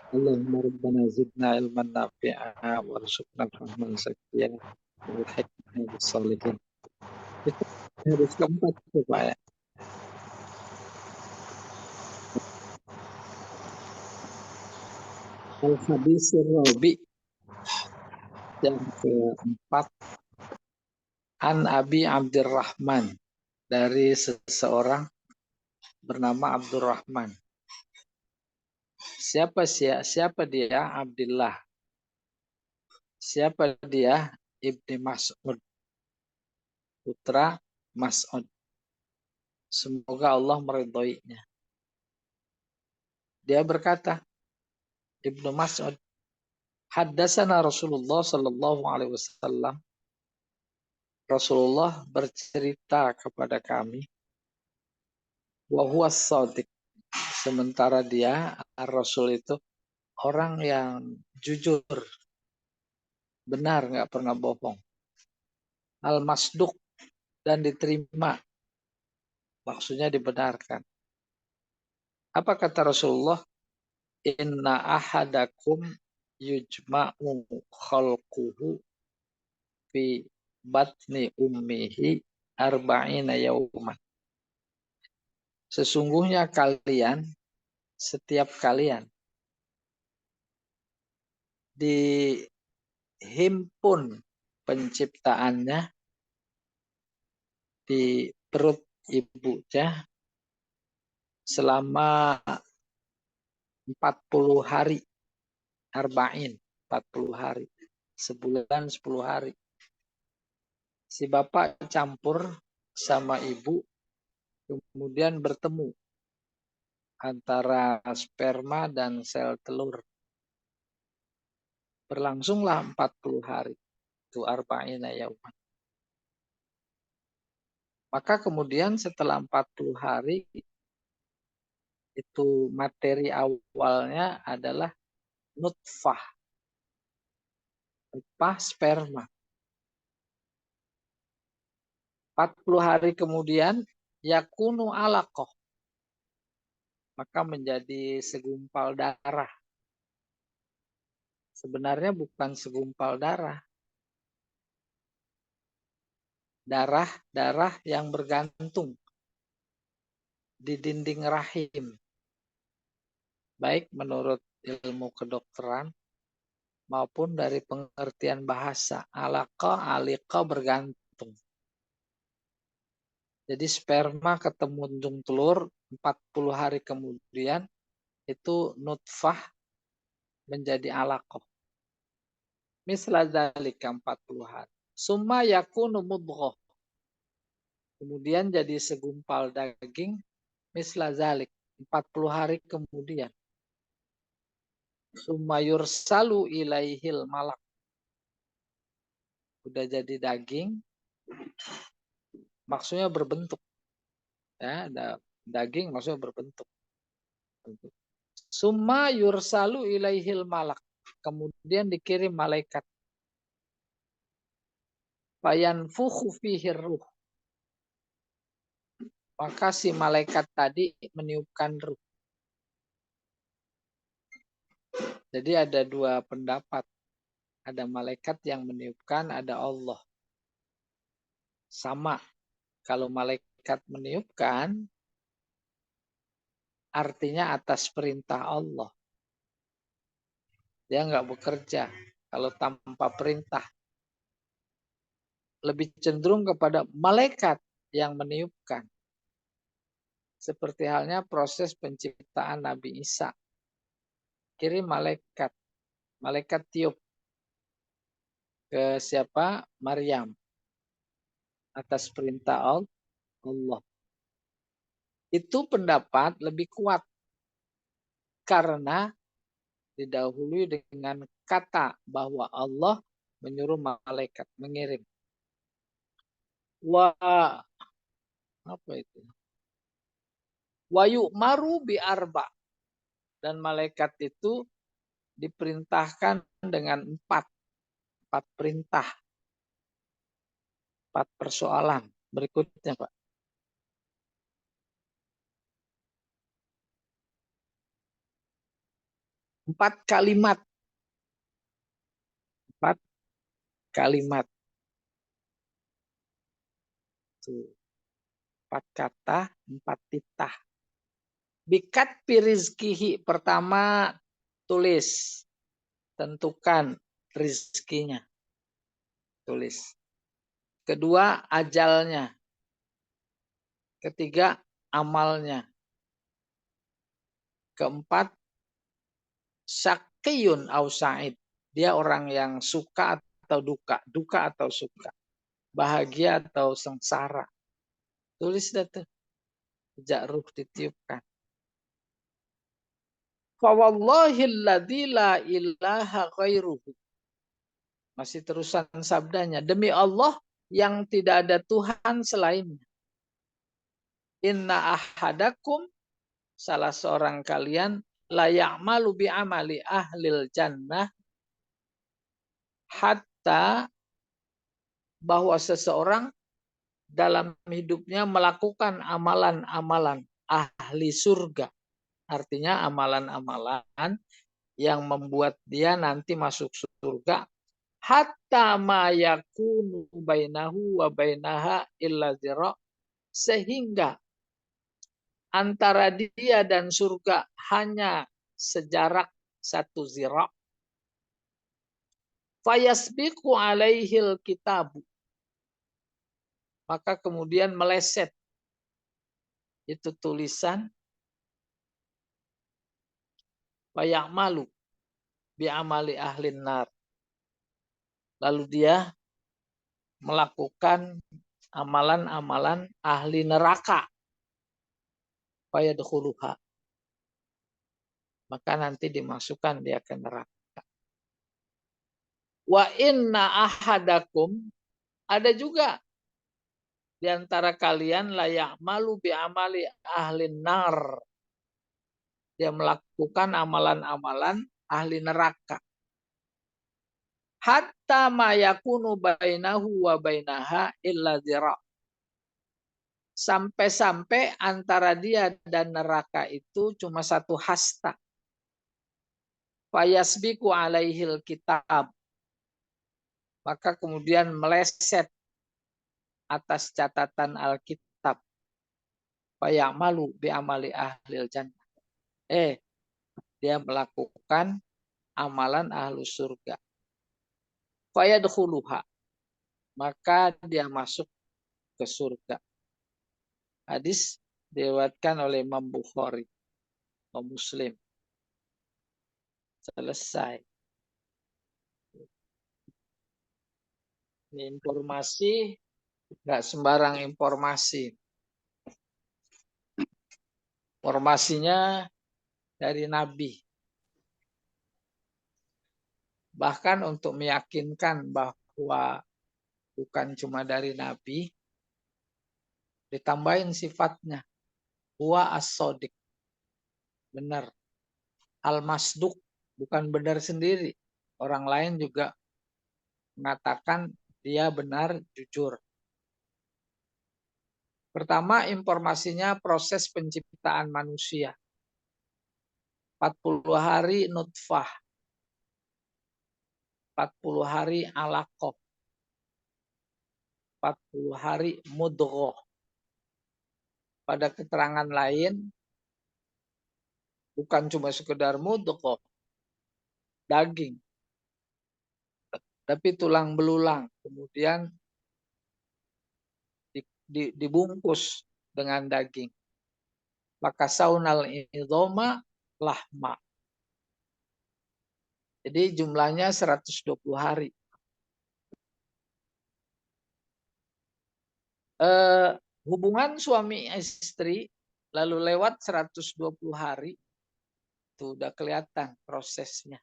Allahumma rabbana zidna ilman nafi'a warzuqna fahman zakiyah wal hikmah bis-shalihin. Itu harus keempat itu Pak ya. Al-Hadisur Rabi yang keempat, An Abi Abdurrahman, dari seseorang bernama Abdurrahman. Siapa dia? Abdullah. Siapa dia? Ibni Mas'ud, putra Mas'ud. Semoga Allah meridhoinya. Dia berkata, Ibnu Mas'ud, haddatsana Rasulullah sallallahu alaihi wasallam. Rasulullah bercerita kepada kami, wa huwa shadiq, sementara dia Rasul itu orang yang jujur, benar, nggak pernah bohong. Al-masduq, dan diterima, maksudnya dibenarkan. Apa kata Rasulullah? Inna ahadakum yujma'u khalquhu fi batni ummihi arba'ina yauman. Sesungguhnya setiap kalian dihimpun penciptaannya di perut ibunya selama 40 hari. Arba'in, 40 hari. Sebulan 10 hari. Si bapak campur sama ibu, kemudian bertemu antara sperma dan sel telur. Berlangsunglah 40 hari. Itu arba'ina yauman. Maka kemudian setelah 40 hari, itu materi awalnya adalah nutfah, sperma. 40 hari kemudian yakunu alaqah, maka menjadi segumpal darah. Sebenarnya bukan segumpal darah. Darah yang bergantung di dinding rahim. Baik menurut ilmu kedokteran maupun dari pengertian bahasa. Alaqah bergantung. Jadi sperma ketemu ujung telur, 40 hari kemudian itu nutfah menjadi alaqah. Misla dzalika 40 hari. Summa yakunu mudghah. Kemudian jadi segumpal daging, misla dzalik, 40 hari kemudian. Summa yursalu ilaihil malak. Udah jadi daging, maksudnya berbentuk. Ya, ada daging maksudnya berbentuk. Summa yursalu ilaihil malak. Kemudian dikirim malaikat. Fayanfukhu fihi ruh. Maka si malaikat tadi meniupkan ruh. Jadi ada dua pendapat. Ada malaikat yang meniupkan, ada Allah. Sama. Kalau malaikat meniupkan, artinya atas perintah Allah. Dia nggak bekerja kalau tanpa perintah. Lebih cenderung kepada malaikat yang meniupkan. Seperti halnya proses penciptaan Nabi Isa. Kirim malaikat. Malaikat tiup ke siapa? Maryam. Atas perintah Allah. Itu pendapat lebih kuat. Karena didahului dengan kata bahwa Allah menyuruh malaikat mengirim. Apa itu? Wa yu'maru bi arba. Dan malaikat itu diperintahkan dengan empat perintah. 4 persoalan. Berikutnya, Pak. 4 kalimat. 4 kalimat. Tuh. 4 kata, 4 titah. Bikat pirizkihi. Pertama, tulis. Tentukan rizkinya. Tulis. Kedua, ajalnya. Ketiga, amalnya. Keempat, syaqiyun au sa'id. Dia orang yang suka atau duka. Duka atau suka. Bahagia atau sengsara. Tulis dah tuh. Sejak ruh ditiupkan. Fawallahilladzi la ilaha ghairuhu. Masih terusan sabdanya. Demi Allah yang tidak ada Tuhan selainnya. Inna ahadakum, salah seorang kalian, la ya'malu bi'amali ahlil jannah, hatta, bahwa seseorang dalam hidupnya melakukan amalan-amalan ahli surga. Artinya amalan-amalan yang membuat dia nanti masuk surga. Hatta ma yakunu bainahu wa bainaha illa zira'. Sehingga antara dia dan surga hanya sejarak 1 zira'. Fayasbiqu alaihil kitabu. Maka kemudian meleset itu tulisan. Fayamalu bi'amali ahlin nar. Lalu dia melakukan amalan-amalan ahli neraka. Fayadkhuluha. Maka nanti dimasukkan dia ke neraka. Wa inna ahadakum, ada juga di antara kalian layak malu bi amali ahlin nar. Dia melakukan amalan-amalan ahli neraka. Hatta ma yakunu bainahu wa bainaha illa zira'. Sampai-sampai antara dia dan neraka itu cuma 1 hasta. Fayasbiqu alaihil kitab. Maka kemudian meleset atas catatan Alkitab. Fayamalu bi amali ahlil jannah. Dia melakukan amalan ahlu surga. Fayadkhuluha. Maka dia masuk ke surga. Hadis diriwayatkan oleh Imam Bukhari atau Muslim. Selesai. Ini informasi, nggak sembarang informasi. Informasinya dari Nabi. Bahkan untuk meyakinkan bahwa bukan cuma dari Nabi, ditambahin sifatnya. Huwa as-sodiq. Benar. Al-masduq. Bukan benar sendiri. Orang lain juga mengatakan dia benar, jujur. Pertama, informasinya proses penciptaan manusia. 40 hari nutfah. 40 hari alaqah. 40 hari mudghah. Pada keterangan lain, bukan cuma sekedar mudghah, daging. Tapi tulang belulang. Kemudian dibungkus dengan daging. Maka saunal idhoma lahma. Jadi jumlahnya 120 hari. Hubungan suami istri lalu lewat 120 hari. Itu udah kelihatan prosesnya.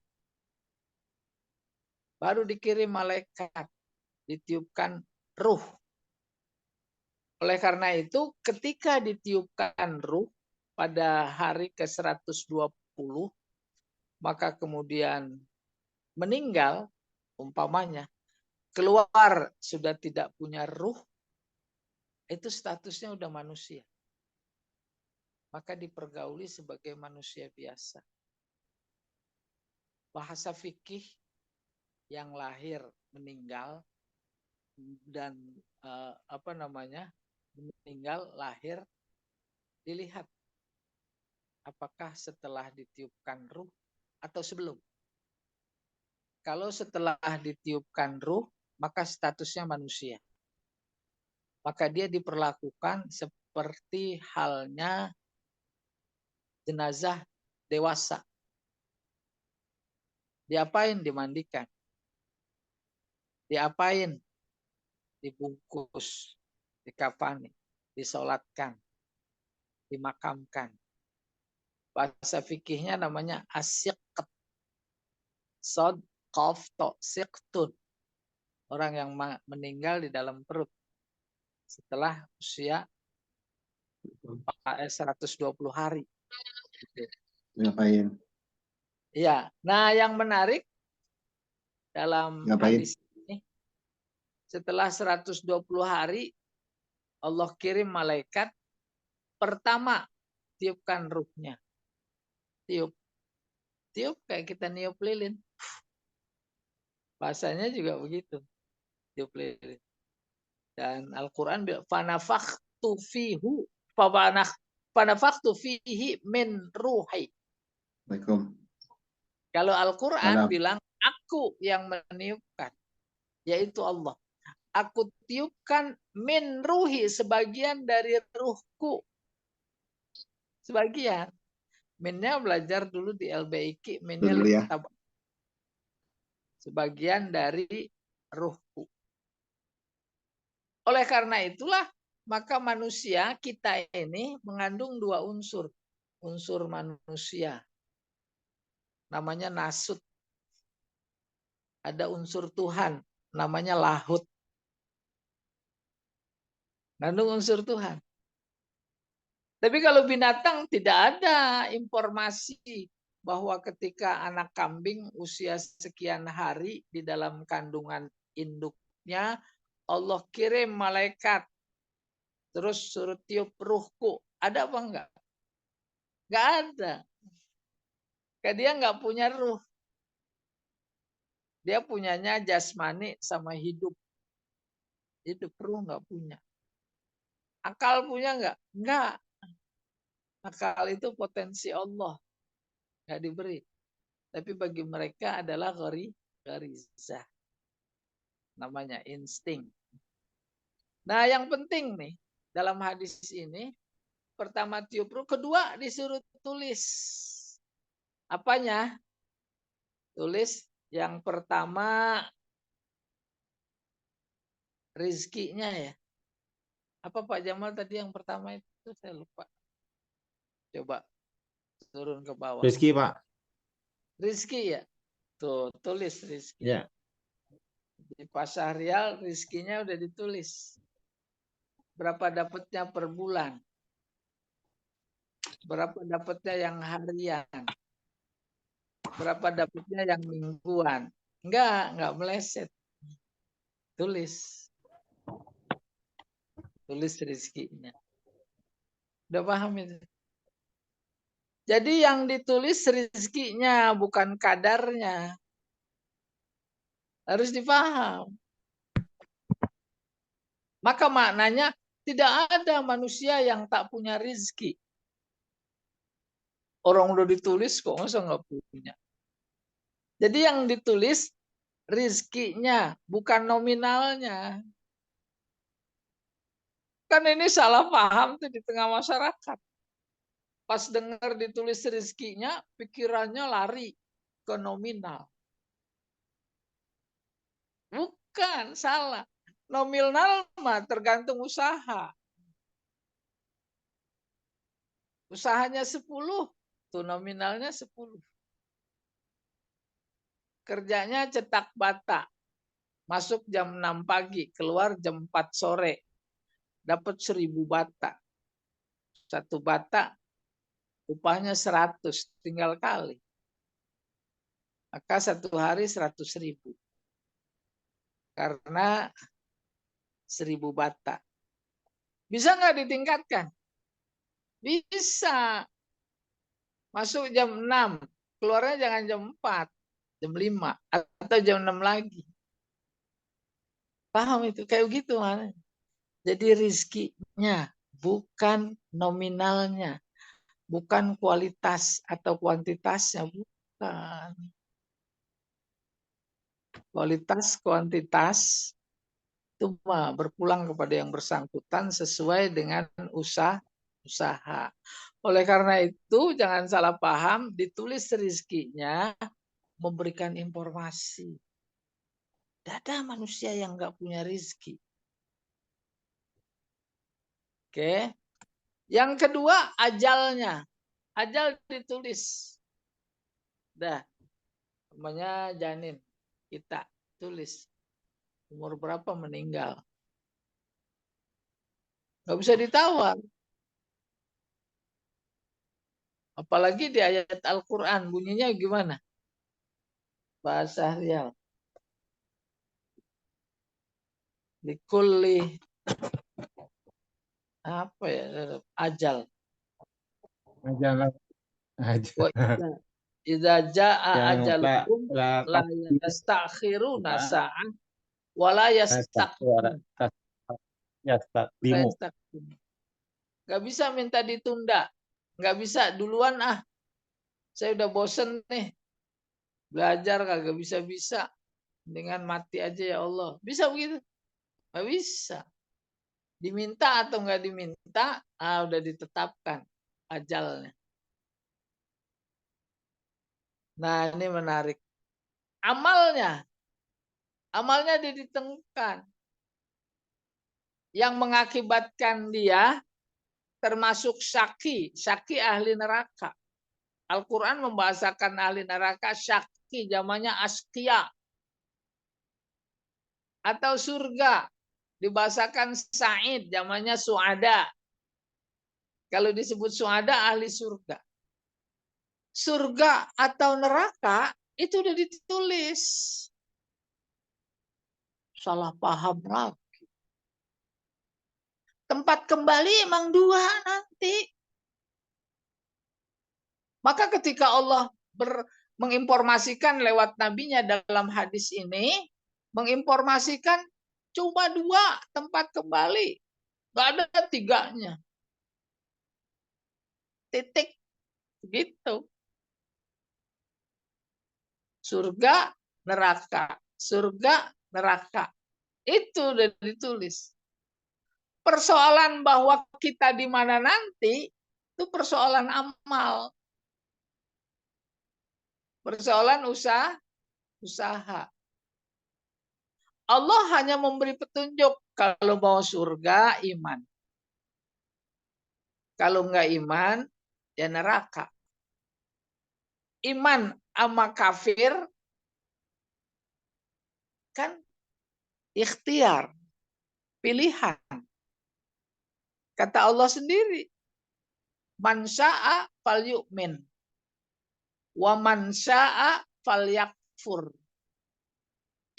Baru dikirim malaikat. Ditiupkan ruh. Oleh karena itu ketika ditiupkan ruh pada hari ke-120, maka kemudian meninggal, umpamanya, keluar sudah tidak punya ruh, itu statusnya udah manusia. Maka dipergauli sebagai manusia biasa. bahasa fikih yang lahir meninggal dan meninggal lahir dilihat apakah setelah ditiupkan ruh atau sebelum. Kalau setelah ditiupkan ruh, maka statusnya manusia. Maka dia diperlakukan seperti halnya jenazah dewasa. Diapain? Dimandikan. Diapain? Dibungkus, dikafani, disolatkan, dimakamkan. Bahasa fikihnya namanya asyiqt. Sod, qaf, to, siqtun. Orang yang meninggal di dalam perut setelah usia 120 hari. Ngapain? Ya, nah yang menarik dalam hadis ini, setelah 120 hari Allah kirim malaikat, pertama tiupkan ruhnya. Tiup kayak kita niup lilin. Bahasanya juga begitu. Tiup lilin. Dan Al-Quran bilang, fanafakhtu fihi min ruhi. Kalau Al-Quran bilang, aku yang meniupkan, yaitu Allah. Aku tiupkan min ruhi, sebagian dari ruhku. Sebagian. Minnya belajar dulu di LBIK, minnya sebagian dari ruhku. Oleh karena itulah, maka manusia kita ini mengandung dua unsur. Unsur manusia. Namanya nasut. Ada unsur Tuhan. Namanya lahut. Mengandung unsur Tuhan. Tapi kalau binatang tidak ada informasi bahwa ketika anak kambing usia sekian hari di dalam kandungan induknya, Allah kirim malaikat. Terus suruh tiup ruhku. Ada apa enggak? Enggak ada. Karena dia enggak punya ruh. Dia punyanya jasmani sama hidup. Hidup, ruh enggak punya. Akal punya enggak? Enggak. Akal itu potensi Allah. Enggak diberi. Tapi bagi mereka adalah gharizah. Namanya insting. Nah yang penting nih, dalam hadis ini, pertama tiup ruh, kedua disuruh tulis. Apanya? Tulis yang pertama rizkinya ya. Apa Pak Jamal tadi yang pertama itu? Saya lupa. Coba turun ke bawah. Rizki Pak. Rizki ya? Tuh, tulis rizki. Ya. Di Pasahrial rizkinya udah ditulis. Berapa dapatnya per bulan. Berapa dapatnya yang harian. Berapa dapatnya yang mingguan. Enggak meleset. Tulis. Tulis rizkinya. Udah paham itu? Jadi yang ditulis rizkinya, bukan kadarnya. Harus dipaham. Maka maknanya tidak ada manusia yang tak punya rizki. Orang udah ditulis kok masa nggak punya. Jadi yang ditulis rizkinya, bukan nominalnya. Kan ini salah paham tuh di tengah masyarakat. Pas dengar ditulis rizkinya, pikirannya lari ke nominal. Bukan, salah. Nominal mah tergantung usaha. Usahanya 10, tuh nominalnya 10. Kerjanya cetak bata. Masuk jam 6 pagi, keluar jam 4 sore. Dapat 1000 bata. Satu bata upahnya 100, tinggal kali. Maka satu hari 100.000. Karena 1000 bata. Bisa nggak ditingkatkan? Bisa. Masuk jam 6, keluarnya jangan jam 4. jam 5 atau jam 6 lagi. Paham itu? Kayak gitu mana? Jadi rizkinya bukan nominalnya, bukan kualitas atau kuantitasnya, bukan. Kualitas, kuantitas itu berpulang kepada yang bersangkutan sesuai dengan usaha. Oleh karena itu, jangan salah paham, ditulis rizkinya memberikan informasi. Tidak ada manusia yang nggak punya rizki. Oke. Yang kedua, ajalnya. Ajal ditulis. Dah, namanya janin. Kita tulis. Umur berapa meninggal. Nggak bisa ditawar. Apalagi di ayat Al-Quran. Bunyinya gimana? Bahasa Rial. Likulli apa ya? Ajal. Aja aja. Wa idza jaa Yang ajaluhum la pasti yastakhiruna sa'ah wa la yastaqdimun. ya dimu. Nggak bisa minta ditunda. Nggak bisa duluan ah. Saya udah bosen nih. Belajar kagak bisa-bisa. Dengan mati aja ya Allah. Bisa begitu? Nggak bisa. Diminta atau nggak diminta, udah ditetapkan ajalnya. Nah ini menarik. Amalnya ditentukan. Yang mengakibatkan dia termasuk syaki ahli neraka. Al-Quran membahasakan ahli neraka syaki, zamannya askia. Atau surga, dibahasakan sa'id, zamannya suada. Kalau disebut suada, ahli surga. Surga atau neraka, itu udah ditulis. Salah paham lagi. Tempat kembali emang dua nanti. Maka ketika Allah menginformasikan lewat nabinya dalam hadis ini, menginformasikan cuma dua tempat kembali. Gak ada tiganya. Titik. Gitu. Surga, neraka. Surga, neraka. Itu udah ditulis. Persoalan bahwa kita di mana nanti, itu persoalan amal. Persoalan usaha. Allah hanya memberi petunjuk. Kalau mau surga, iman. Kalau enggak iman, ya neraka. Iman sama kafir, kan ikhtiar. Pilihan. Kata Allah sendiri. Man sya'a fal yu'min. Wa man sya'a fal yakfur.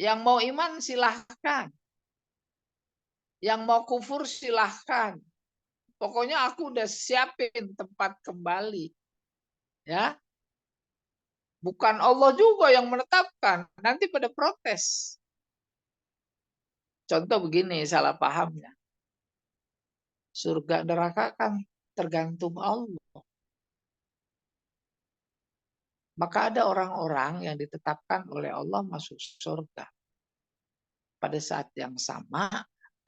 Yang mau iman silahkan. Yang mau kufur silahkan. Pokoknya aku udah siapin tempat kembali. Ya. Bukan Allah juga yang menetapkan. Nanti pada protes. Contoh begini salah pahamnya. Surga neraka kan tergantung Allah. Maka ada orang-orang yang ditetapkan oleh Allah masuk surga. Pada saat yang sama,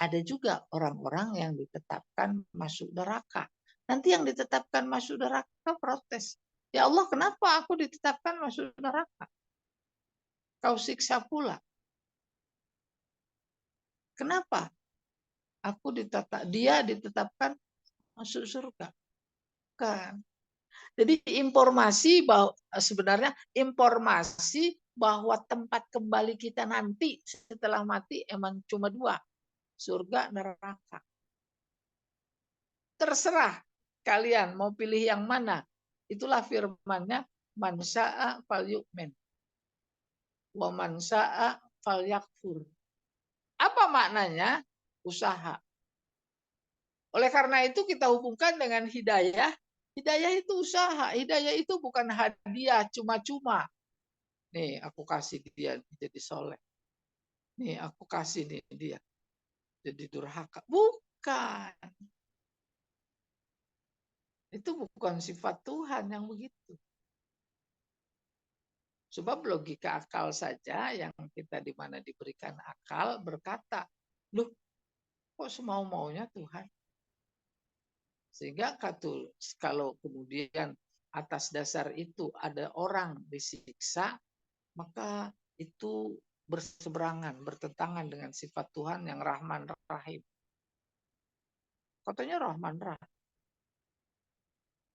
ada juga orang-orang yang ditetapkan masuk neraka. Nanti yang ditetapkan masuk neraka protes. Ya Allah, kenapa aku ditetapkan masuk neraka? Kau siksa pula. Kenapa? Dia ditetapkan masuk surga. Kan. Jadi sebenarnya informasi bahwa tempat kembali kita nanti setelah mati emang cuma dua. Surga, neraka. Terserah kalian mau pilih yang mana. Itulah firman-Nya, man syaa fal yu'min wa man syaa fal yakfur. Apa maknanya? Usaha. Oleh karena itu kita hubungkan dengan hidayah. Hidayah itu usaha. Hidayah itu bukan hadiah cuma-cuma. nih aku kasih dia jadi soleh. Nih aku kasih nih dia jadi durhaka. Bukan. Itu bukan sifat Tuhan yang begitu. Sebab logika akal saja yang kita di mana diberikan akal berkata, loh kok semau-maunya Tuhan? Sehingga kalau kemudian atas dasar itu ada orang disiksa, maka itu berseberangan, bertentangan dengan sifat Tuhan yang Rahman Rahim. Katanya Rahman Rahim.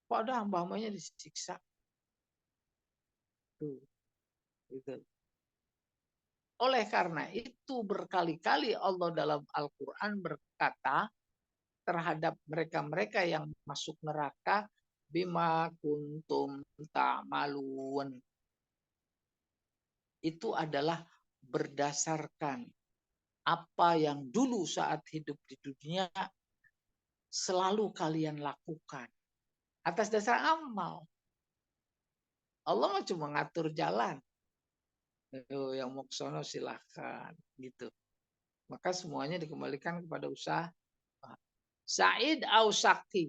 Kok ada hamba-hambanya disiksa? Tuh, gitu. Oleh karena itu berkali-kali Allah dalam Al-Quran berkata terhadap mereka-mereka yang masuk neraka, bima kuntum ta'malun. Itu adalah berdasarkan apa yang dulu saat hidup di dunia selalu kalian lakukan. Atas dasar amal. Allah cuma ngatur jalan. Yang mau ke sono silahkan. Gitu. Maka semuanya dikembalikan kepada usaha. Sa'id au Saki.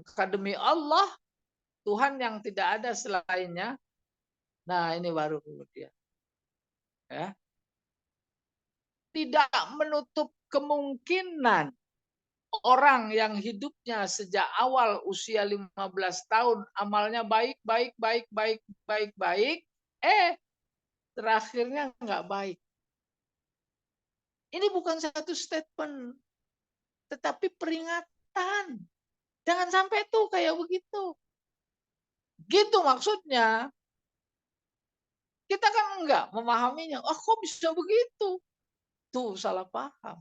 Maka demi Allah, Tuhan yang tidak ada selainnya. Nah ini baru kemudian. Ya. Tidak menutup kemungkinan orang yang hidupnya sejak awal usia 15 tahun amalnya baik, terakhirnya nggak baik. Ini bukan satu statement, tetapi peringatan. Jangan sampai tuh kayak begitu. Gitu maksudnya. Kita kan enggak memahaminya. Oh, kok bisa begitu? Tuh salah paham.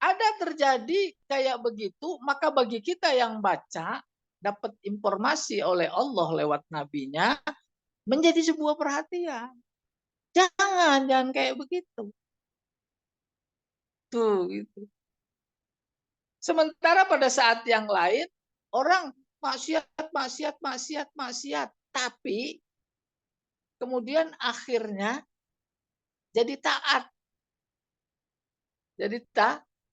Ada terjadi kayak begitu, maka bagi kita yang baca, dapat informasi oleh Allah lewat nabinya, menjadi sebuah perhatian. Jangan kayak begitu. Tuh, gitu. Sementara pada saat yang lain, orang maksiat. Tapi kemudian akhirnya jadi taat. Jadi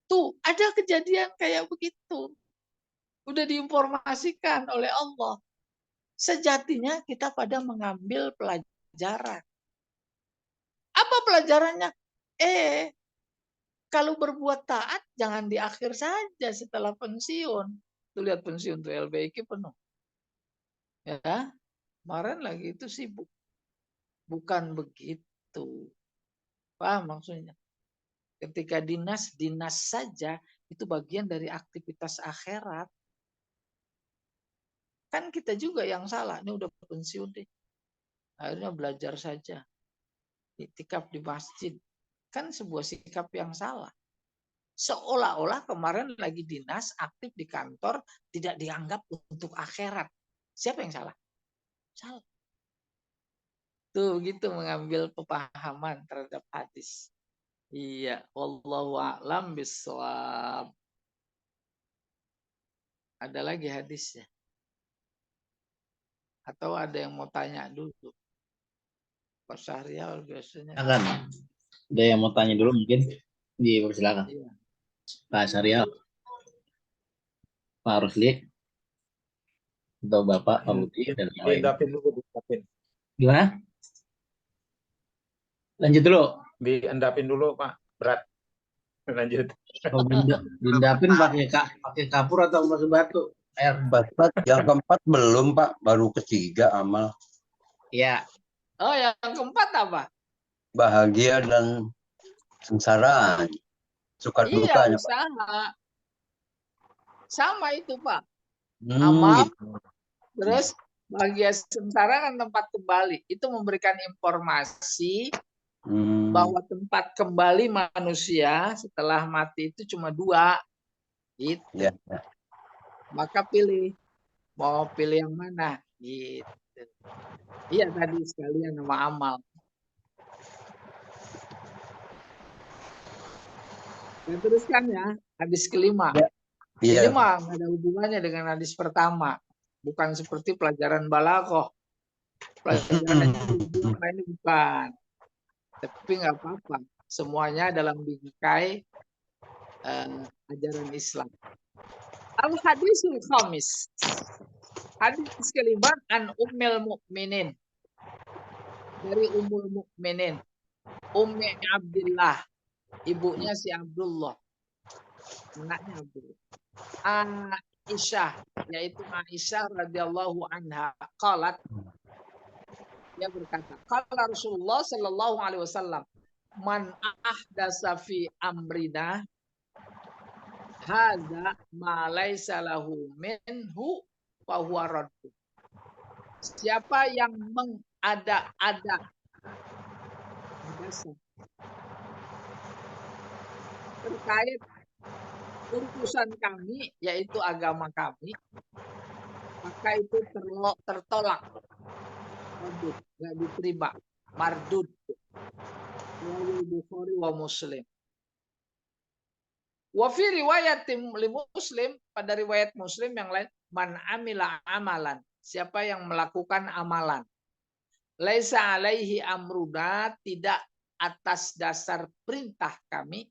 tuh ada kejadian kayak begitu. Udah diinformasikan oleh Allah. Sejatinya kita pada mengambil pelajaran. Apa pelajarannya? Kalau berbuat taat jangan di akhir saja setelah pensiun. Tuh lihat pensiun tuh LBIK penuh. Ya, kemarin lagi itu sibuk. Bukan begitu. Paham maksudnya? Ketika dinas saja itu bagian dari aktivitas akhirat. Kan kita juga yang salah. Ini udah pensiun deh. Akhirnya belajar saja. Iktikaf di masjid. Kan sebuah sikap yang salah. Seolah-olah kemarin lagi dinas, aktif di kantor, tidak dianggap untuk akhirat. Siapa yang salah? Salah. Tuh gitu mengambil pemahaman terhadap hadis. Iya, wallahu a'lam bishawab. Ada lagi hadisnya? Atau ada yang mau tanya dulu? Pak Syahrial biasanya. Silakan. Ada yang mau tanya dulu mungkin? Dipersilakan. Iya. Pak Syarial, Pak Rusli, atau Bapak, Pak Budi, dan yang lain. Diendapin dulu, diendapin. Gimana? Lanjut dulu. Diendapin dulu, Pak. Berat. Lanjut. Oh, diendapin pakai kapur atau pakai batu? Air. Yang keempat belum, Pak. Baru ketiga amal. Ya. Oh, yang keempat apa? Bahagia dan sengsara. Suka Iya, dukanya, Pak. usaha. Sama itu, Pak. Amal, Gitu. terus bahagia sementara kan tempat kembali. Itu memberikan informasi bahwa tempat kembali manusia setelah mati itu cuma 2. Gitu. Ya. Maka pilih. Mau pilih yang mana? Gitu. Iya tadi sekalian nama amal. Dan teruskan ya, hadis kelima. Iya. Ini mah nggak ada hubungannya dengan hadis pertama. Bukan seperti pelajaran balaghah. Pelajaran ini bukan. Tapi nggak apa-apa. Semuanya dalam bingkai ajaran Islam. Al-hadisul khamis. Hadis kelima an ummil mukminin. Dari Ummul Mukminin. Ummi Abdillah. Ibunya si Abdullah. Anaknya Abdullah. Aisyah, yaitu Aisyah radhiyallahu anha. Qalat, dia berkata, qala Rasulullah sallallahu alaihi wasallam, man ahdasa fi amrina hadza ma laisa lahu minhu fa huwa radd. Siapa yang mengada-ada terkait urusan kami, yaitu agama kami, maka itu tertolak, mardud, nggak diterima, mardud. Bukhari wa Muslim. Wa fi riwayat Muslim, pada riwayat Muslim yang lain, man amila amalan, siapa yang melakukan amalan, laisa alaihi amruna, tidak atas dasar perintah kami,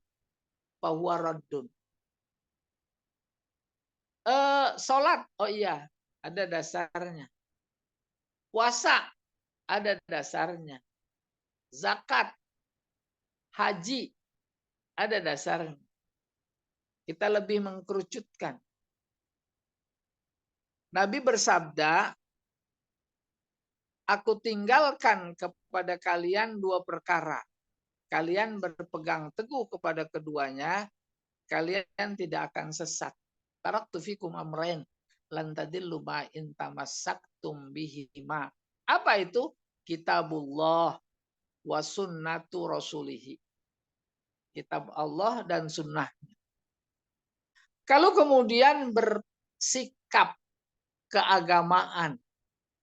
fahuwa raddun. Sholat, oh iya, ada dasarnya. Puasa, ada dasarnya. Zakat, haji, ada dasarnya. Kita lebih mengkerucutkan. Nabi bersabda, aku tinggalkan kepada kalian dua perkara. Kalian berpegang teguh kepada keduanya, kalian tidak akan sesat. Taraktu fikum amrain lan tadillu ma in tamassaktum bihima. Apa itu? Kitabullah wa sunnatu rasulihi. Kitab Allah dan sunnahnya. Kalau kemudian bersikap keagamaan,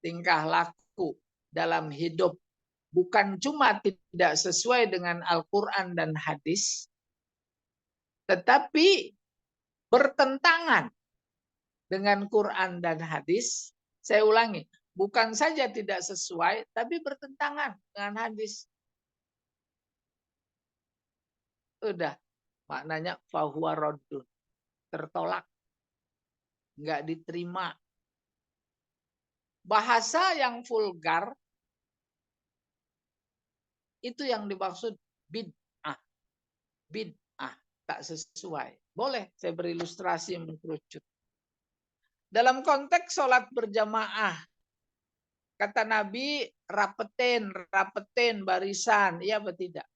tingkah laku dalam hidup bukan cuma tidak sesuai dengan Al-Quran dan hadis, tetapi bertentangan dengan Quran dan hadis. Saya ulangi, bukan saja tidak sesuai, tapi bertentangan dengan hadis. Udah, maknanya fahuwa raddun, tertolak, nggak diterima. Bahasa yang vulgar itu yang dimaksud bid'ah. Bid'ah, tak sesuai. Boleh saya berilustrasi mengkerucut. Dalam konteks sholat berjamaah, kata Nabi, rapetin barisan, iya atau tidak?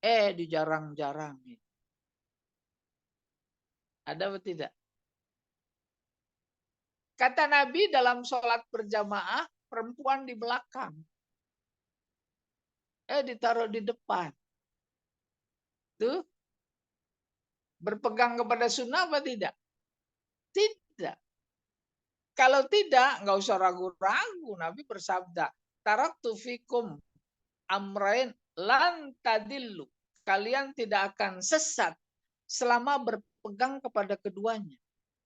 Dijarang-jarang. Ada atau tidak? Kata Nabi dalam sholat berjamaah, perempuan di belakang. Ditaruh di depan. Tuh. Berpegang kepada sunnah apa tidak? Tidak. Kalau tidak, nggak usah ragu-ragu. Nabi bersabda, taraktu fikum amrain lan tadillu. Kalian tidak akan sesat selama berpegang kepada keduanya.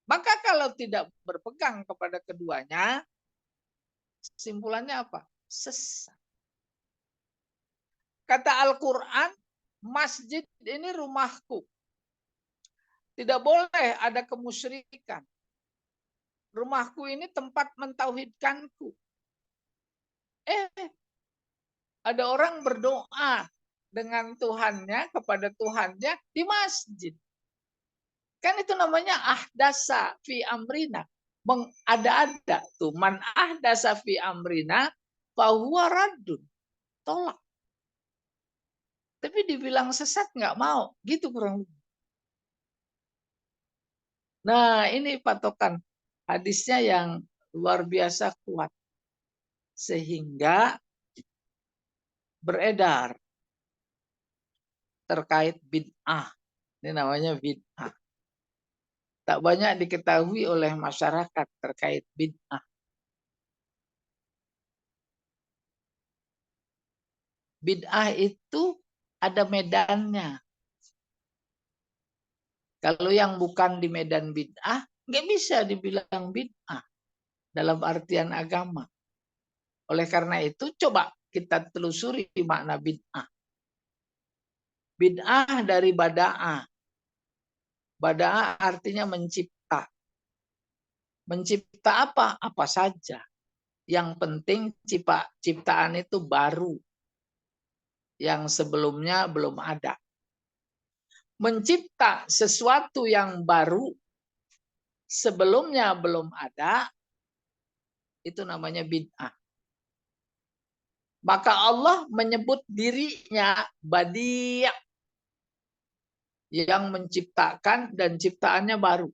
Maka kalau tidak berpegang kepada keduanya, kesimpulannya apa? Sesat. Kata Al-Quran, masjid ini rumahku. Tidak boleh ada kemusyrikan. Rumahku ini tempat mentauhidkanku. Ada orang berdoa dengan Tuhannya, kepada Tuhannya di masjid. Kan itu namanya ahdasa fi amrina. Mengada-ada tuh. Man ahdasa fi amrina fahuwa raddun. Tolak. Tapi dibilang sesat nggak mau. Gitu kurang lebih. Nah, ini patokan hadisnya yang luar biasa kuat. Sehingga beredar terkait bid'ah. Ini namanya bid'ah. Tak banyak diketahui oleh masyarakat terkait bid'ah. Bid'ah itu ada medannya. Kalau yang bukan di medan bid'ah, nggak bisa dibilang bid'ah dalam artian agama. Oleh karena itu coba kita telusuri makna bid'ah. Bid'ah dari bada'ah. Bada'ah artinya mencipta. Mencipta apa? Apa saja. Yang penting ciptaan itu baru. Yang sebelumnya belum ada. Mencipta sesuatu yang baru sebelumnya belum ada, itu namanya bid'ah. Maka Allah menyebut dirinya Badi' yang menciptakan dan ciptaannya baru.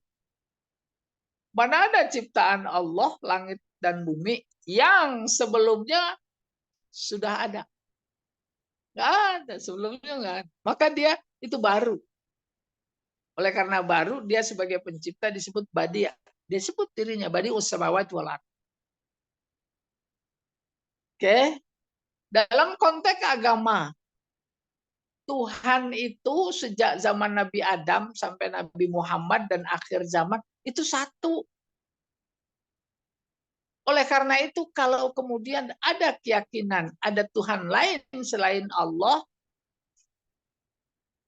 Mana ada ciptaan Allah, langit dan bumi, yang sebelumnya sudah ada. Nggak ada, sebelumnya nggak ada. Maka dia itu baru. Oleh karena baru, dia sebagai pencipta disebut Badi'. Dia sebut dirinya Badi'us samawati wal ardh. Oke. Dalam konteks agama, Tuhan itu sejak zaman Nabi Adam sampai Nabi Muhammad dan akhir zaman itu satu. Oleh karena itu kalau kemudian ada keyakinan ada Tuhan lain selain Allah,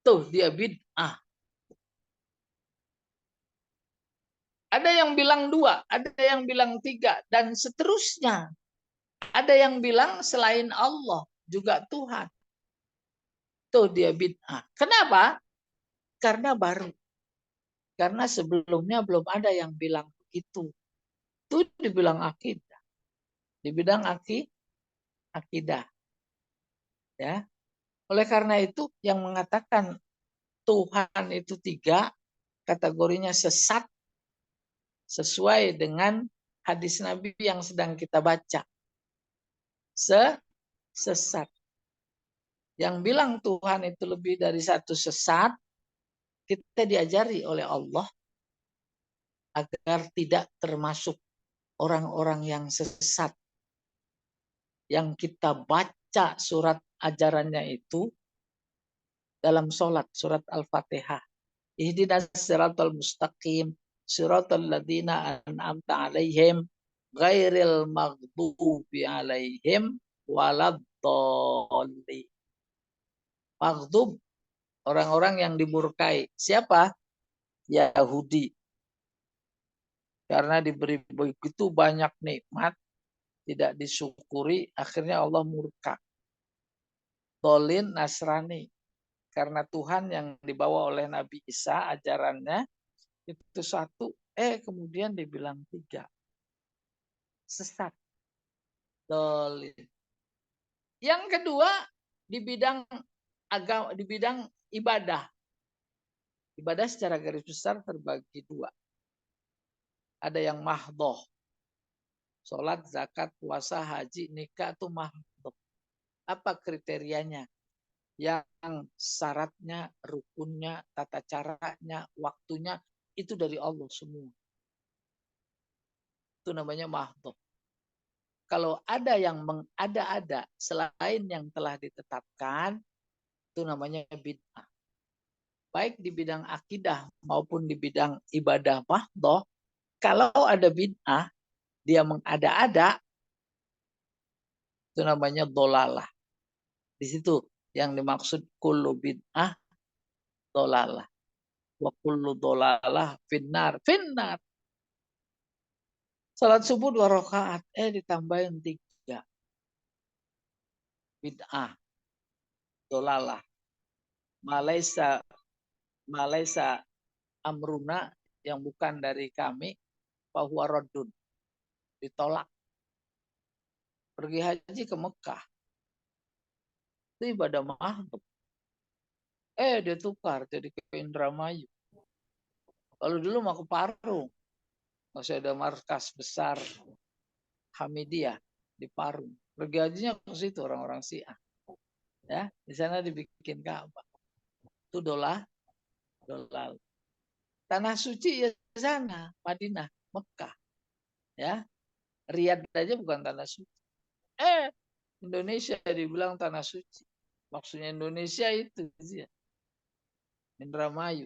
tuh dia bid'ah. Ada yang bilang 2, ada yang bilang 3, dan seterusnya. Ada yang bilang selain Allah juga Tuhan. Tuh dia bid'ah. Kenapa? Karena baru. Karena sebelumnya belum ada yang bilang begitu. Itu dibilang akidah. Di bidang akidah. Ya. Oleh karena itu yang mengatakan Tuhan itu 3, kategorinya sesat sesuai dengan hadis Nabi yang sedang kita baca. Sesat. Yang bilang Tuhan itu lebih dari 1 sesat, kita diajari oleh Allah agar tidak termasuk orang-orang yang sesat. Yang kita baca surat ajarannya itu dalam sholat, surat Al-Fatihah. Ihdinas siratal mustaqim, siratal ladzina an'amta alaihim, ghairil maghdubi alaihim, waladdallin. Maghdub, orang-orang yang dimurkai. Siapa? Yahudi. Karena diberi begitu banyak nikmat, tidak disyukuri, akhirnya Allah murka. Dolin Nasrani. Karena Tuhan yang dibawa oleh Nabi Isa, ajarannya, itu 1, kemudian dibilang 3. Sesat. Dolin. Yang kedua, di bidang agama, di bidang ibadah. Ibadah secara garis besar terbagi 2. Ada yang mahdoh. Sholat, zakat, puasa, haji, nikah itu mahdoh. Apa kriterianya? Yang syaratnya, rukunnya, tata caranya, waktunya, itu dari Allah semua. Itu namanya mahdoh. Kalau ada yang mengada-ada selain yang telah ditetapkan, itu namanya bid'ah. Baik di bidang akidah maupun di bidang ibadah mahdoh, kalau ada bid'ah, dia mengada-ada, itu namanya dolalah. Di situ yang dimaksud kullu bid'ah dolalah. Wa kullu dolalah finnar. Finnar. Salat subuh 2 rakaat, ditambahin 3. Bid'ah. Dolalah. Malaisa amruna, yang bukan dari kami, fahuwa raddun. Ditolak. Pergi haji ke Mekah. Itu ibadah mahdoh. Dia tukar jadi ke Indramayu. Kalau dulu mau ke Parung. Masih ada markas besar Hamidiyah di Parung. Pergi hajinya ke situ orang-orang Syiah. Ya, di sana dibikin Ka'bah. Itu dolal. Tanah suci ya sana, Madinah, Mekah. Ya. Riyadh aja bukan tanah suci. Indonesia dibilang tanah suci. Maksudnya Indonesia itu dia. Indramayu.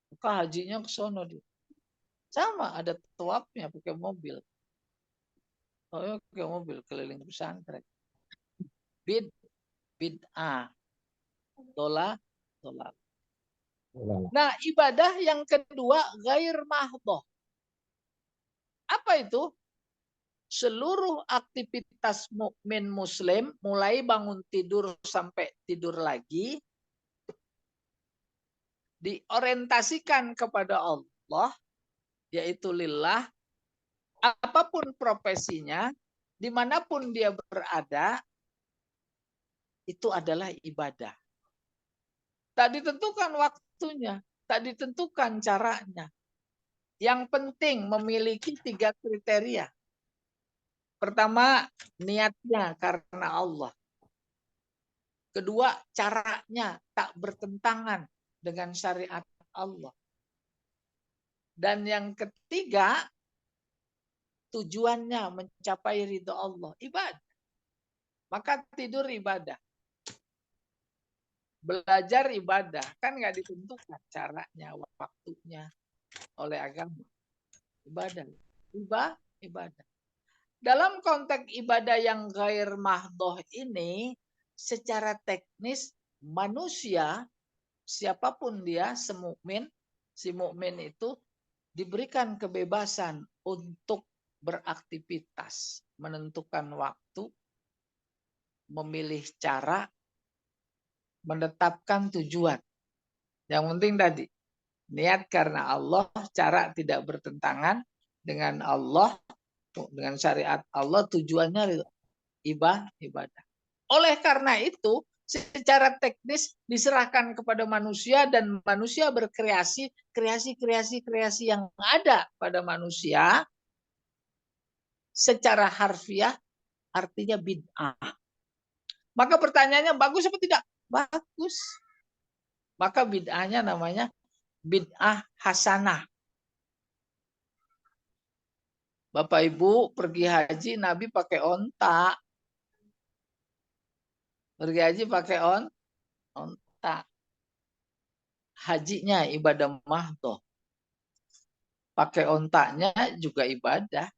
Maka hajinya ke sono dia. Sama ada tawafnya pakai mobil. Oh, ke mobil keliling pesantren. Bid'ah. Dola. Nah, ibadah yang kedua ghair mahdhah. Apa itu? Seluruh aktivitas mukmin muslim mulai bangun tidur sampai tidur lagi diorientasikan kepada Allah, yaitu lillah, apapun profesinya, dimanapun dia berada, itu adalah ibadah. Tak ditentukan waktunya, tak ditentukan caranya. Yang penting memiliki 3 kriteria. Pertama, niatnya karena Allah. Kedua, caranya tak bertentangan dengan syariat Allah. Dan yang ketiga, tujuannya mencapai ridho Allah. Ibadah. Maka tidur ibadah. Belajar ibadah. Kan nggak ditentukan caranya, waktunya oleh agama. Ibadah. Ibadah. Dalam konteks ibadah yang ghair mahdhah ini, secara teknis manusia, siapapun dia, si mukmin itu diberikan kebebasan untuk beraktivitas, menentukan waktu, memilih cara, menetapkan tujuan. Yang penting tadi, niat karena Allah, cara tidak bertentangan dengan Allah, dengan syariat Allah, tujuannya ibadah. Oleh karena itu, secara teknis diserahkan kepada manusia dan manusia berkreasi, kreasi yang ada pada manusia secara harfiah artinya bid'ah. Maka pertanyaannya bagus apa tidak? Bagus. Maka bid'ahnya namanya bid'ah hasanah. Bapak Ibu pergi haji, Nabi pakai onta. Pergi haji pakai onta. Hajinya ibadah mahdhah. Pakai ontanya juga ibadah.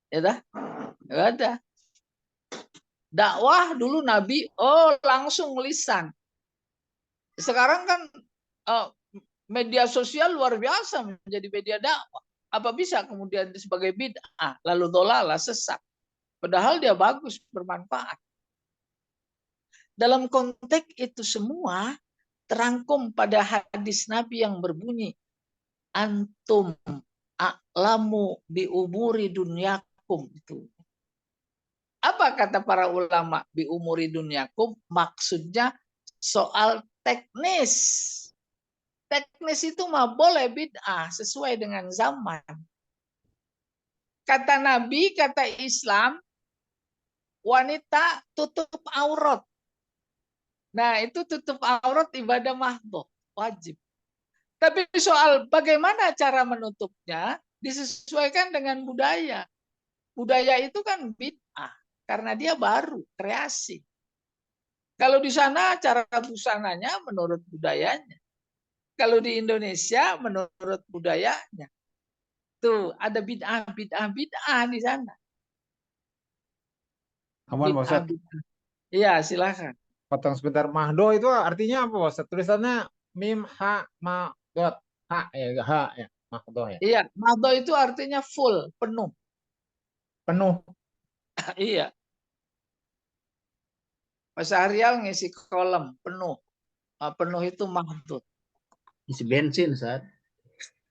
Ya dah? Ya ada. Dakwah dulu Nabi, langsung lisan. Sekarang kan media sosial luar biasa menjadi media dakwah. Apa bisa kemudian sebagai bid'ah, lalu dolalah, sesat. Padahal dia bagus, bermanfaat. Dalam konteks itu semua terangkum pada hadis Nabi yang berbunyi, antum a'lamu bi umuri dunyakum. Itu. Apa kata para ulama bi umuri dunyakum? Maksudnya soal teknis. Teknis itu mah boleh bid'ah sesuai dengan zaman. Kata Nabi, kata Islam, wanita tutup aurat. Nah, itu tutup aurat ibadah mahdhah, wajib. Tapi soal bagaimana cara menutupnya disesuaikan dengan budaya. Budaya itu kan bid'ah karena dia baru, kreasi. Kalau di sana cara busananya menurut budayanya. Kalau di Indonesia menurut budayanya. Tuh, ada bid'ah di sana. Aman, Pak Ustadz. Iya, silakan. Potong sebentar. Mahdo itu artinya apa, Pak Ustadz? Tulisannya mim ha ma dot ha ya, mahdo ya. Iya, mahdo itu artinya full, penuh. Penuh. Iya. Mas Aryal ngisi kolom penuh. Penuh itu mahdud. Isi bensin saat.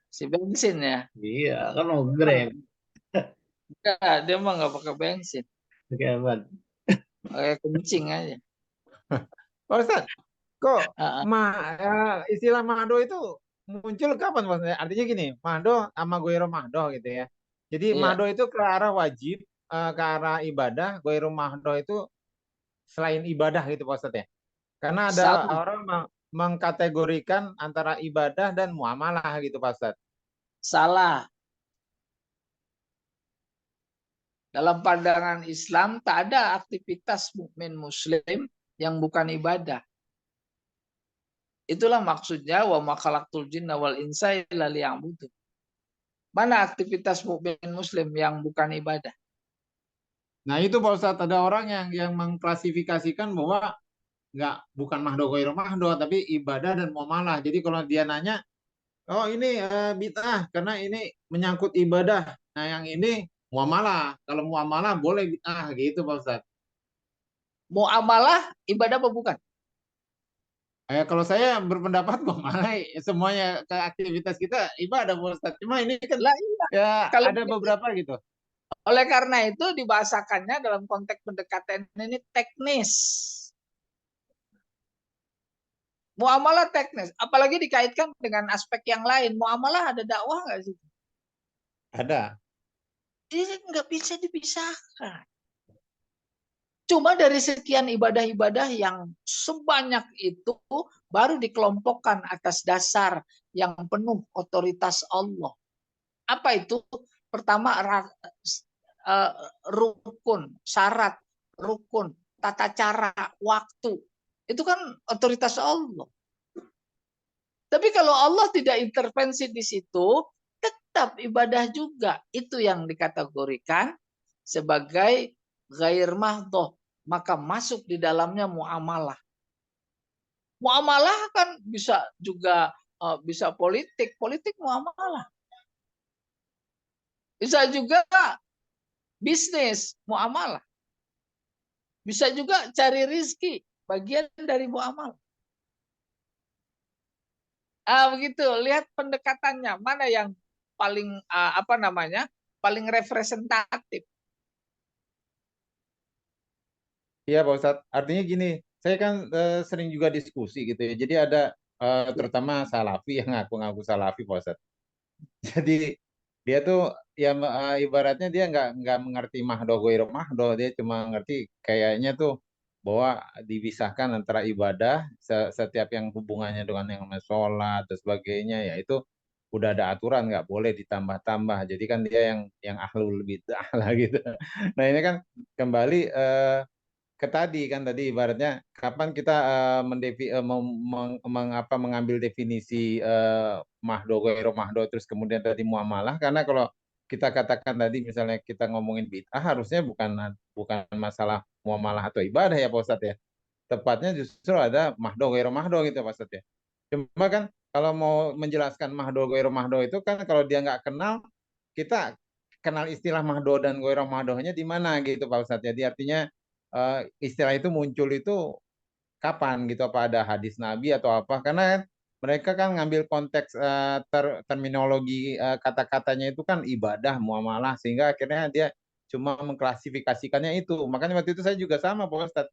Si bensin ya. Iya, kan mau Grab. Enggak, dia mah nggak pakai bensin. Oke, aman. Pakai kencing aja. Pak Ustadz, kok Uh-uh. istilah mahdo itu muncul kapan, Pak? Artinya gini, mahdo sama goiro mahdo gitu ya. Jadi Iya. mahdo itu ke arah wajib, ke arah ibadah, goiro mahdo itu selain ibadah gitu, Pak Ustadz ya. Karena ada Salah. orang mengkategorikan antara ibadah dan muamalah gitu, Pak Ustadz. Salah. Dalam pandangan Islam tak ada aktivitas mukmin muslim yang bukan ibadah. Itulah maksudnya wa ma khalaqtul jinna wal insa illa liya'budun. Mana aktivitas mukmin muslim yang bukan ibadah? Nah itu Pak Ustadz, ada orang yang mengklasifikasikan bahwa bukan mahdo ghairu mahdo, tapi ibadah dan muamalah. Jadi kalau dia nanya, oh ini bid'ah karena ini menyangkut ibadah. Nah yang ini muamalah. Kalau muamalah boleh bid'ah gitu Pak Ustadz. Muamalah ibadah apa bukan? Kalau saya berpendapat muamalah semuanya ke aktivitas kita ibadah Pak Ustadz. Cuma ini kan Lah iya. ya Kalau ada beberapa gitu. oleh karena itu dibahasakannya dalam konteks pendekatan ini teknis. Muamalah teknis, apalagi dikaitkan dengan aspek yang lain. Muamalah ada dakwah nggak sih? Ada. Dia nggak bisa dipisahkan. Cuma dari sekian ibadah-ibadah yang sebanyak itu baru dikelompokkan atas dasar yang penuh otoritas Allah. Apa itu? Pertama rukun, syarat, rukun, tata cara, waktu. Itu kan otoritas Allah. Tapi kalau Allah tidak intervensi di situ, tetap ibadah juga. Itu yang dikategorikan sebagai ghair mahdoh. Maka masuk di dalamnya muamalah. Muamalah kan bisa juga bisa politik. Politik muamalah. Bisa juga bisnis muamalah. Bisa juga cari rizki. Bagian dari muamalah. Begitu, lihat pendekatannya mana yang paling paling representatif. Iya Pak Ustadz, artinya gini, saya kan sering juga diskusi gitu ya. Jadi ada terutama Salafi yang ngaku-ngaku Salafi Pak Ustadz. Jadi dia tuh ya ibaratnya dia nggak mengerti mahdo ghairu mahdo, dia cuma ngerti kayaknya tuh bahwa dipisahkan antara ibadah setiap yang hubungannya dengan yang namanya sholat dan sebagainya, ya itu udah ada aturan nggak boleh ditambah-tambah. Jadi kan dia yang ahlul bidah lah gitu. Nah ini kan kembali ke tadi kan tadi ibaratnya kapan kita mengambil definisi mahdo ghairu mahdo terus kemudian tadi muamalah, karena kalau kita katakan tadi misalnya kita ngomongin bid'ah harusnya bukan masalah muamalah atau ibadah ya Pak Ustadz ya, tepatnya justru ada mahdo ghairu mahdo gitu Pak Ustadz ya. Cuma kan kalau mau menjelaskan mahdo ghairu mahdo itu kan kalau dia nggak kenal, kita kenal istilah mahdo dan ghairu mahdonya di mana gitu Pak Ustadz. Jadi artinya istilah itu muncul itu kapan gitu, apa ada hadis Nabi atau apa, karena kan mereka kan ngambil konteks terminologi kata-katanya itu kan ibadah muamalah sehingga akhirnya dia cuma mengklasifikasikannya itu. Makanya waktu itu saya juga sama Pak Ustadz,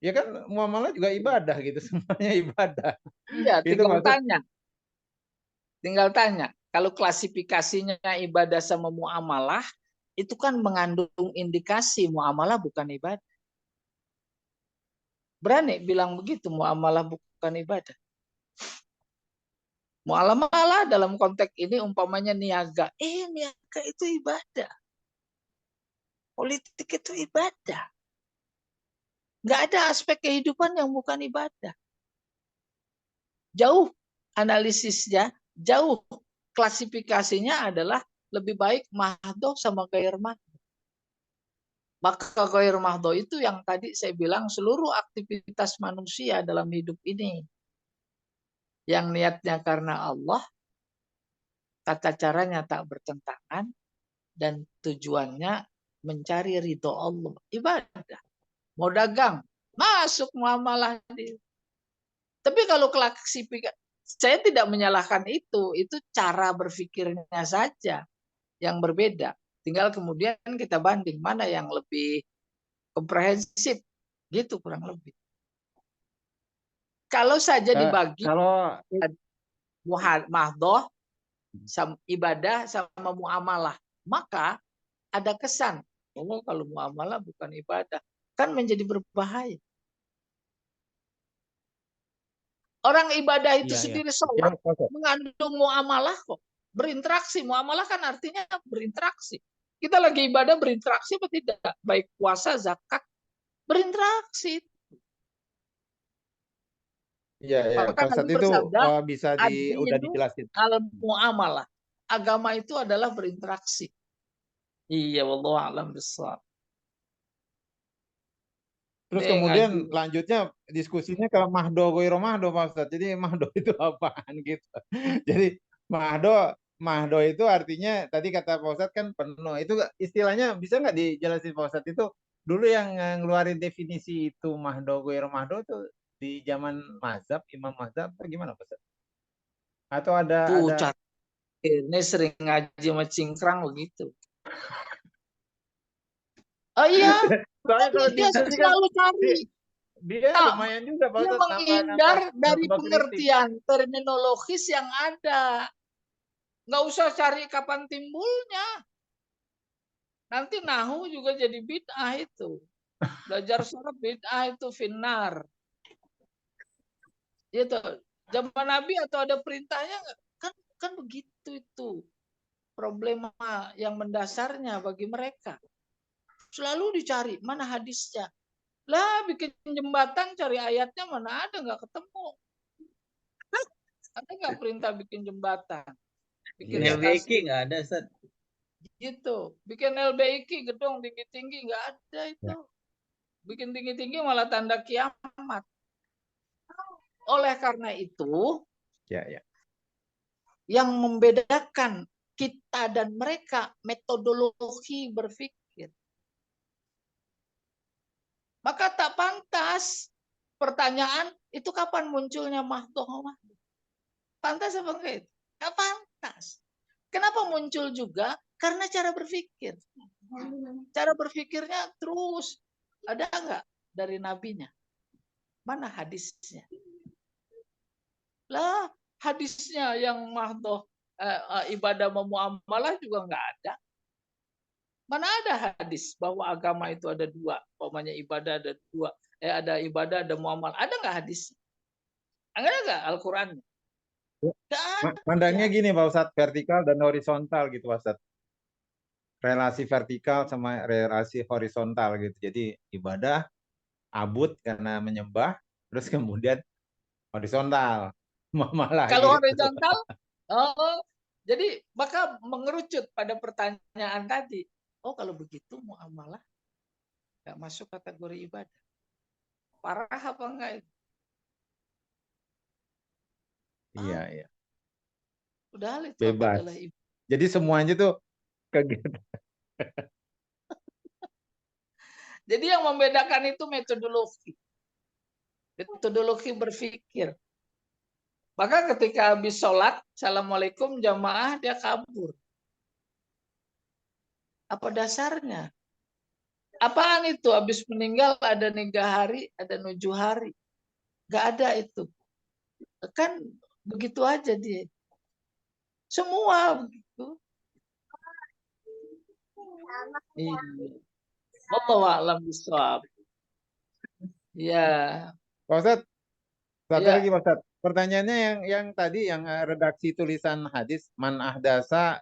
ya kan muamalah juga ibadah gitu semuanya ibadah Iya, itu maksud. tinggal tanya. Kalau klasifikasinya ibadah sama muamalah, itu kan mengandung indikasi muamalah bukan ibadah. Berani bilang begitu, muamalah bukan ibadah. Muamalah dalam konteks ini umpamanya niaga. Niaga itu ibadah. Politik itu ibadah. Nggak ada aspek kehidupan yang bukan ibadah. Jauh analisisnya, jauh klasifikasinya adalah lebih baik mahdoh sama ghair mahdoh. Maka ghair mahdoh itu yang tadi saya bilang seluruh aktivitas manusia dalam hidup ini. Yang niatnya karena Allah, tata caranya tak bertentangan, dan tujuannya mencari ridho Allah. Ibadah. Mau dagang, masuk muamalah. Tapi kalau klasifikasi, saya tidak menyalahkan itu cara berpikirnya saja yang berbeda. Tinggal kemudian kita banding mana yang lebih komprehensif, gitu kurang lebih. Kalau saja dibagi Kalau mahdoh, ibadah sama muamalah, maka ada kesan, oh kalau muamalah bukan ibadah, kan menjadi berbahaya. Orang ibadah itu sendiri sholat mengandung muamalah kok. Berinteraksi. Muamalah kan artinya berinteraksi. Kita lagi ibadah berinteraksi apa tidak? Baik puasa, zakat, berinteraksi. Iya, Maka Pak Ustadz Nabi itu bersabda, bisa udah dijelasin. al muamalah. agama itu adalah berinteraksi. Iya, wallahu a'lam bishawab. Terus Nih, kemudian ngaji. lanjutnya diskusinya ke mahdo goiro mahdo Pak Ustadz. Jadi mahdo itu apaan gitu. Jadi mahdo itu artinya tadi kata Pak Ustadz kan penuh. Itu istilahnya bisa nggak dijelasin Pak Ustadz itu dulu yang ngeluarin definisi itu mahdo goiro mahdo itu di zaman mazhab, Imam Mazhab atau gimana Pak Ustadz? Atau ada Pucat. Ini sering ngaji sama cingkrang begitu. Oh iya, soalnya kalau dia diskusi kan selalu cari. dia Nah, lumayan juga Pak dia Ustadz menghindar dari nambah kritik. pengertian terminologis yang ada. Nggak usah cari kapan timbulnya. Nanti nahu juga jadi bid'ah itu. Belajar sholat bid'ah itu finnar. Itu zaman Nabi atau ada perintahnya kan begitu itu. Problema yang mendasarnya bagi mereka. Selalu dicari mana hadisnya. Lah bikin jembatan cari ayatnya mana ada, nggak ketemu. Ada nggak perintah bikin jembatan? Bikin LBIK nggak ada, Ustaz. gitu. Bikin LBIK gedung tinggi-tinggi nggak ada itu. Bikin tinggi-tinggi malah tanda kiamat. Oleh karena itu, Ya. yang membedakan kita dan mereka metodologi berpikir. Maka tak pantas pertanyaan itu kapan munculnya mahdoh. Pantas apa enggak? Nggak pantas. Kenapa muncul juga? Karena cara berpikir. Cara berpikirnya terus ada enggak dari nabinya? Mana hadisnya? Lah, hadisnya yang mahdoh ibadah memuamalah juga enggak ada. Mana ada hadis bahwa agama itu ada dua, umpamanya ibadah ada dua, ada ibadah ada muamalah. Ada enggak hadis? Ada enggak Al-Qur'an? Pandangnya gini Pak Ustadz, vertikal dan horizontal gitu Pak Ustadz. Relasi vertikal sama relasi horizontal gitu. Jadi ibadah, abud karena menyembah, terus kemudian horizontal. Malah Kalau gitu. horizontal, jadi maka mengerucut pada pertanyaan tadi. Oh kalau begitu muamalah nggak masuk kategori ibadah. Parah apa enggak itu? Iya. Udah itu Bebas. adalah ibadah. Jadi semuanya tuh kegiatan. Jadi yang membedakan itu metodologi. Metodologi berpikir. Maka ketika habis sholat, Assalamualaikum jamaah, dia kabur. Apa dasarnya? Apaan itu? Habis meninggal ada 3 hari, ada 7 hari. Nggak ada itu. Kan begitu aja dia. Semua begitu. Iya. Wallahu a'lam bishawab. Ya. Pak Ustadz, satu Ya. lagi Pak Ustadz. Pertanyaannya yang tadi yang redaksi tulisan hadis man ahdasa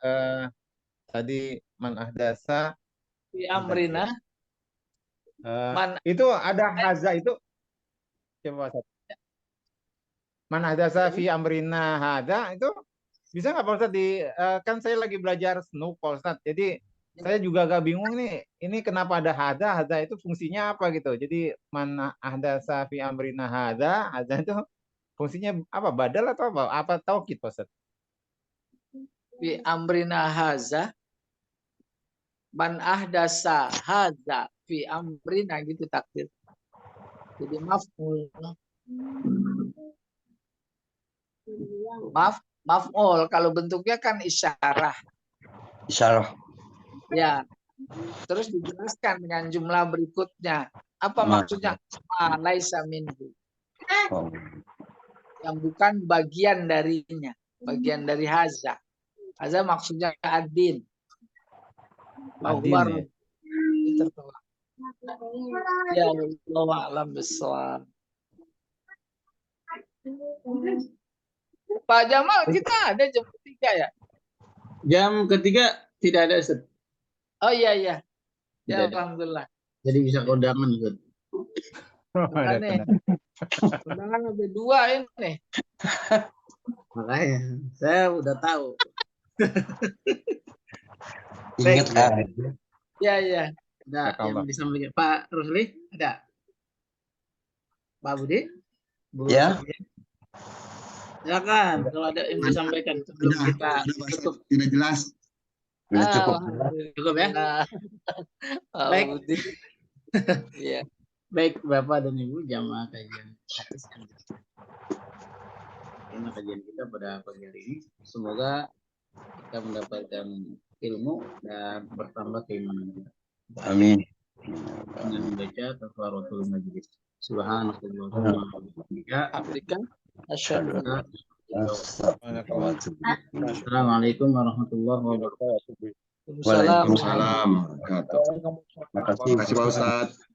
tadi man ahdasa Fi amrina. itu ada haza itu coba Pak Ustadz. Man ahdasa fi amrina hada itu bisa nggak Pak Ustadz kan saya lagi belajar SNU Pak Ustadz. Jadi saya juga agak bingung nih, ini kenapa ada hada itu fungsinya apa gitu. Jadi man ahdasa fi amrina hada itu fungsinya apa? Badal atau apa? Apa taukid Pak Ustadz? Fi amrina haza. Man ahdasa haza fi amrina gitu takdir. Jadi maf'ul. Maf'ul kalau bentuknya kan isyarah. Isyarah. Ya. Terus dijelaskan dengan jumlah berikutnya. Apa maksudnya? Laisa minhu. Oh. Yang bukan bagian darinya. Bagian dari haza. Haza maksudnya adin. Adin, ya. Ya Allah a'lam bishawab. Pak Jamal, kita ada jam 3 ya? Jam ketiga tidak ada, Ustaz. Oh iya. Ya, Tidak ada. alhamdulillah. Jadi bisa kondangan, Ustaz. Makanya, undangan ada 2 ini. Makanya saya udah tahu. Ingat Baik. aja. Ya, ya. Ada Jazakallah. yang disampaikan Pak Rusli? Ada? Pak Budi? Bu Ya. Sofian? Silakan kalau ada yang disampaikan sebelum kita tutup. Tidak jelas. Sudah cukup. Cukup ya? Pak Baik. Budi. Iya. Baik Bapak dan Ibu jamaah kajian hadis yang ini kajian kita pada pagi hari ini. Semoga kita mendapatkan ilmu dan bertambah keimanan kita. Amin. Dengan membaca kafaratul majlis. Subhanallah wa bihamdika. Abdika. Asyhadu an Assalamualaikum warahmatullahi wabarakatuh. la ilaha illallah. Waalaikumsalam. Terima kasih. Terima kasih Pak Ustadz.